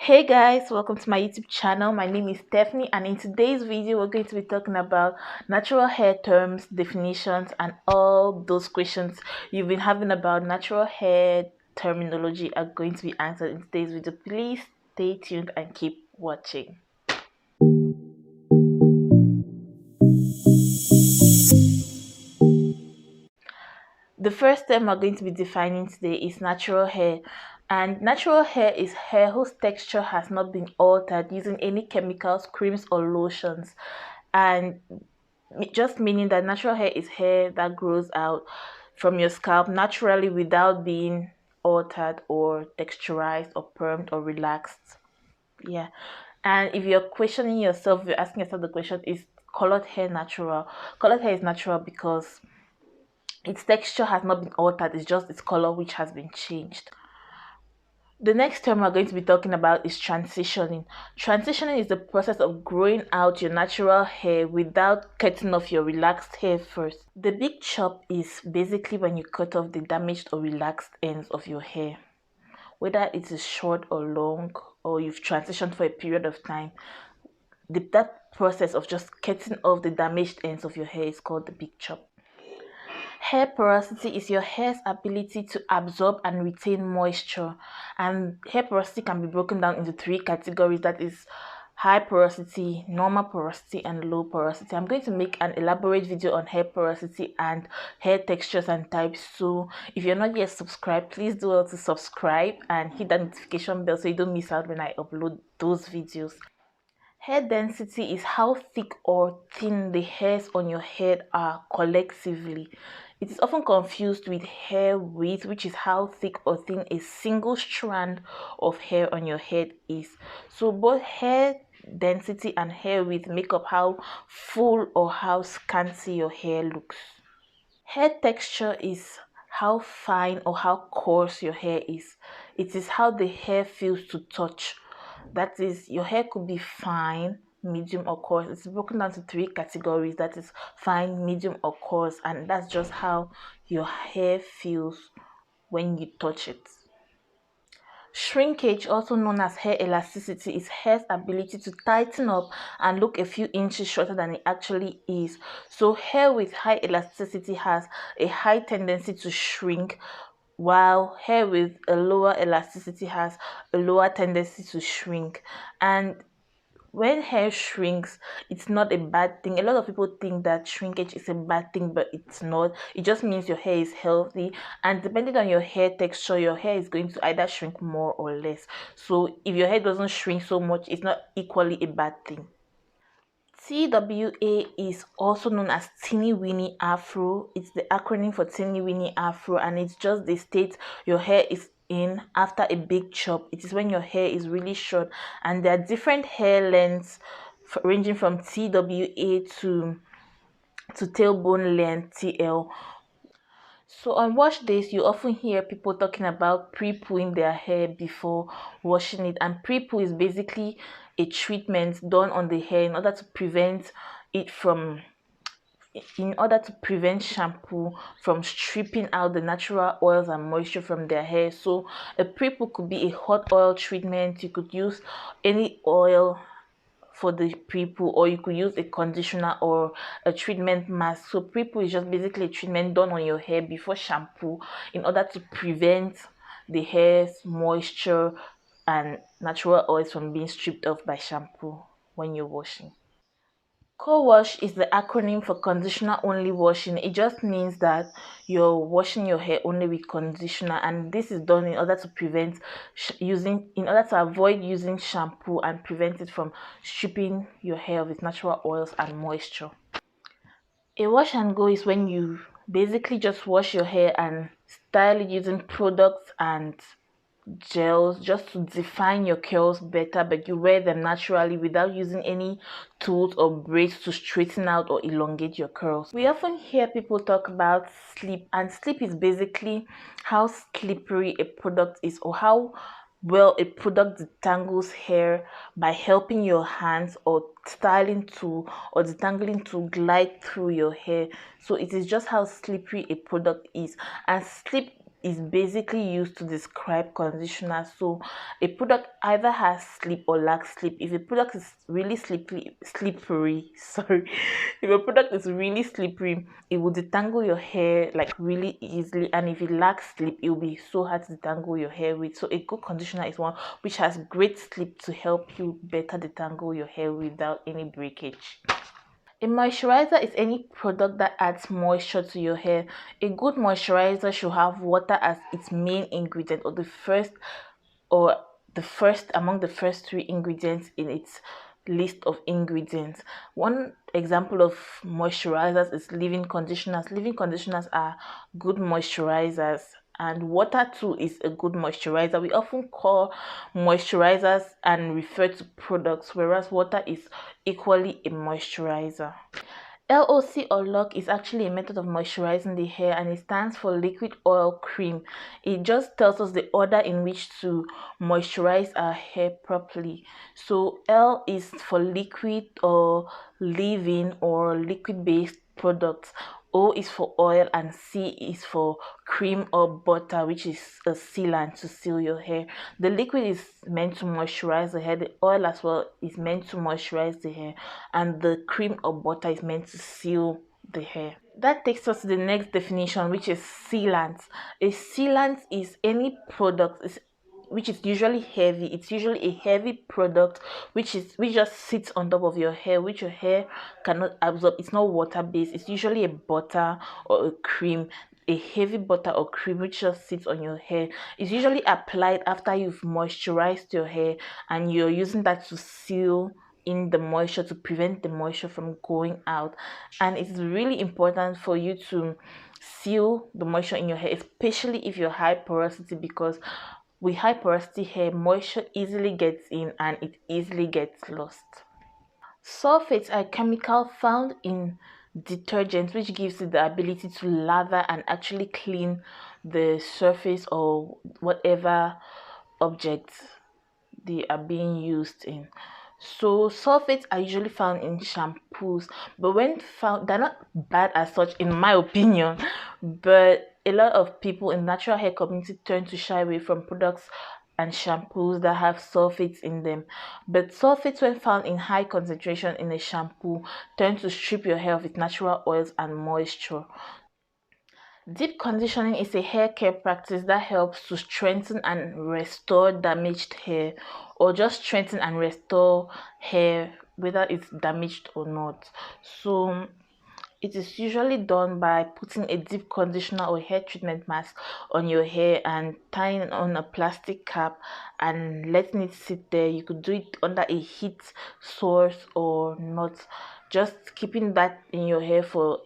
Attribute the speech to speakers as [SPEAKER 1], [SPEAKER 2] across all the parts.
[SPEAKER 1] Hey guys, welcome to my YouTube channel. My name is Stephanie, and in today's video we're going to be talking about natural hair terms, definitions, and all those questions you've been having about natural hair terminology are going to be answered in today's video. Please stay tuned and keep watching. The first term we're going to be defining today is natural hair. And natural hair is hair whose texture has not been altered using any chemicals, creams, or lotions. And just meaning that natural hair is hair that grows out from your scalp naturally without being altered or texturized or permed or relaxed. Yeah. And if you're questioning yourself, you're asking yourself the question, is colored hair natural? Colored hair is natural because its texture has not been altered, it's just its color which has been changed. The next term we're going to be talking about is transitioning. Transitioning is the process of growing out your natural hair without cutting off your relaxed hair first. The big chop is basically when you cut off the damaged or relaxed ends of your hair. Whether it is short or long, or you've transitioned for a period of time, that process of just cutting off the damaged ends of your hair is called the big chop. Hair porosity is your hair's ability to absorb and retain moisture, and hair porosity can be broken down into three categories, that is high porosity, normal porosity, and low porosity. I'm going to make an elaborate video on hair porosity and hair textures and types, so if you're not yet subscribed, please do well to subscribe and hit that notification bell so you don't miss out when I upload those videos. Hair density is how thick or thin the hairs on your head are collectively. It is often confused with hair width, which is how thick or thin a single strand of hair on your head is. So both hair density and hair width make up how full or how scanty your hair looks. Hair texture is how fine or how coarse your hair is. It is how the hair feels to touch. That is, your hair could be fine, medium, or coarse. It's broken down to three categories, that is fine, medium, or coarse, and that's just how your hair feels when you touch it. Shrinkage, also known as hair elasticity, is hair's ability to tighten up and look a few inches shorter than it actually is. So hair with high elasticity has a high tendency to shrink, while hair with a lower elasticity has a lower tendency to shrink. And when hair shrinks, it's not a bad thing. A lot of people think that shrinkage is a bad thing, but it's not. It just means your hair is healthy, and depending on your hair texture, your hair is going to either shrink more or less. So if your hair doesn't shrink so much, it's not equally a bad thing. TWA is also known as teeny weeny afro. It's the acronym for teeny weeny afro, and it's just the state your hair is in after a big chop. It is when your hair is really short, and there are different hair lengths ranging from TWA to tailbone length, TL. So on wash days, you often hear people talking about pre-pooing their hair before washing it, and pre-poo is basically a treatment done on the hair in order to prevent shampoo from stripping out the natural oils and moisture from their hair. So a pre-poo could be a hot oil treatment. You could use any oil for the pre-poo, or you could use a conditioner or a treatment mask. So pre-poo is just basically a treatment done on your hair before shampoo in order to prevent the hair's moisture and natural oils from being stripped off by shampoo when you're washing. Co-wash is the acronym for conditioner only washing. It just means that you're washing your hair only with conditioner, and this is done in order to avoid using shampoo and prevent it from stripping your hair of its natural oils and moisture. A wash and go is when you basically just wash your hair and style it using products and gels just to define your curls better, but you wear them naturally without using any tools or braids to straighten out or elongate your curls. We often hear people talk about slip, and slip is basically how slippery a product is, or how well a product detangles hair by helping your hands or styling tool or detangling tool glide through your hair. So it is just how slippery a product is, and slip is basically used to describe conditioner. So a product either has slip or lacks slip. If a product is really slippery, sorry, if a product is really slippery, it will detangle your hair like really easily, and if it lacks slip, it will be so hard to detangle your hair with. So a good conditioner is one which has great slip to help you better detangle your hair without any breakage. A moisturizer is any product that adds moisture to your hair. A good moisturizer should have water as its main ingredient, or the first among the first three ingredients in its list of ingredients. One example of moisturizers is leave-in conditioners. Leave-in conditioners are good moisturizers, and water too is a good moisturizer. We often call moisturizers and refer to products, whereas water is equally a moisturizer. LOC or lock is actually a method of moisturizing the hair, and it stands for liquid oil cream. It just tells us the order in which to moisturize our hair properly. So L is for liquid or leave-in or liquid based products. O is for oil, and C is for cream or butter, which is a sealant to seal your hair. The liquid is meant to moisturize the hair, the oil as well is meant to moisturize the hair, and the cream or butter is meant to seal the hair. That takes us to the next definition, which is sealant. A sealant is any product which is usually heavy. It's usually a heavy product which just sits on top of your hair, which your hair cannot absorb. It's not water based. It's usually a butter or a cream, a heavy butter or cream which just sits on your hair. It's usually applied after you've moisturized your hair, and you're using that to seal in the moisture, to prevent the moisture from going out. And it's really important for you to seal the moisture in your hair, especially if you're high porosity, because with high porosity hair, moisture easily gets in and it easily gets lost. Sulfates are a chemical found in detergents which gives it the ability to lather and actually clean the surface or whatever object they are being used in. So sulfates are usually found in shampoos, but when found, they're not bad as such in my opinion, but a lot of people in natural hair community turn to shy away from products and shampoos that have sulfates in them. But sulfates, when found in high concentration in a shampoo, tend to strip your hair of its natural oils and moisture. Deep conditioning is a hair care practice that helps to strengthen and restore damaged hair, or just strengthen and restore hair whether it's damaged or not. So it is usually done by putting a deep conditioner or hair treatment mask on your hair and tying on a plastic cap and letting it sit there. You could do it under a heat source or not, just keeping that in your hair for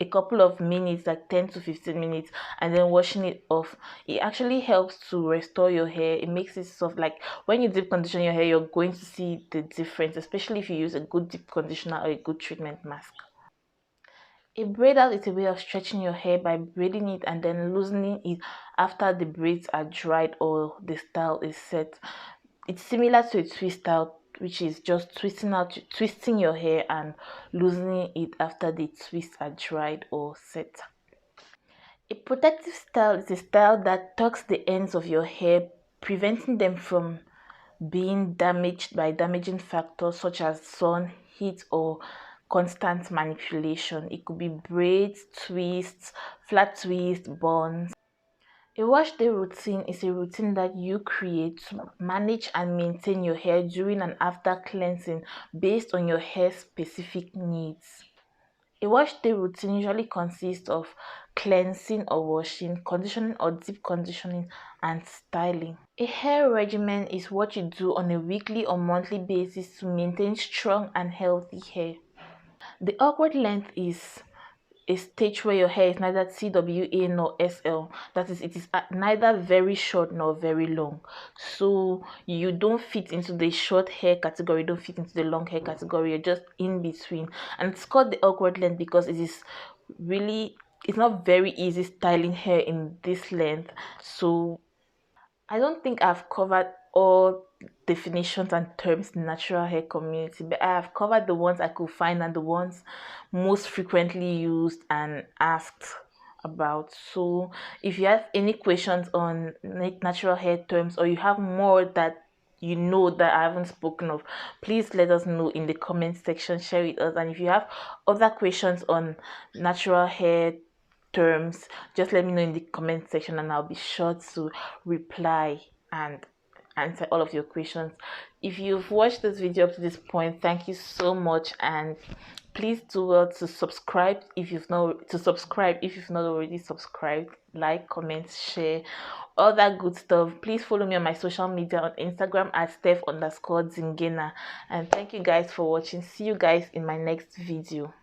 [SPEAKER 1] a couple of minutes, like 10 to 15 minutes, and then washing it off. It actually helps to restore your hair. It makes it soft. Like when you deep condition your hair, you're going to see the difference, especially if you use a good deep conditioner or a good treatment mask. A braid out is a way of stretching your hair by braiding it and then loosening it after the braids are dried or the style is set. It's similar to a twist out, which is just twisting your hair and loosening it after the twists are dried or set. A protective style is a style that tucks the ends of your hair, preventing them from being damaged by damaging factors such as sun, heat, or constant manipulation. It could be braids, twists, flat twists, buns. A wash day routine is a routine that you create to manage and maintain your hair during and after cleansing based on your hair's specific needs. A wash day routine usually consists of cleansing or washing, conditioning or deep conditioning, and styling. A hair regimen is what you do on a weekly or monthly basis to maintain strong and healthy hair. The awkward length is a stage where your hair is neither CWA nor SL. That is, it is neither very short nor very long. So you don't fit into the short hair category, don't fit into the long hair category. You're just in between, and it's called the awkward length because it's not very easy styling hair in this length. So I don't think I've covered all definitions and terms in natural hair community, but I have covered the ones I could find and the ones most frequently used and asked about. So if you have any questions on natural hair terms, or you have more that you know that I haven't spoken of, please let us know in the comment section, share with us. And if you have other questions on natural hair terms, just let me know in the comment section, and I'll be sure to reply and answer all of your questions. If you've watched this video up to this point, thank you so much, and please do well to subscribe if you've not already subscribed. Like, comment, share, all that good stuff. Please follow me on my social media on Instagram at Steph_Zingena. And thank you guys for watching. See you guys in my next video.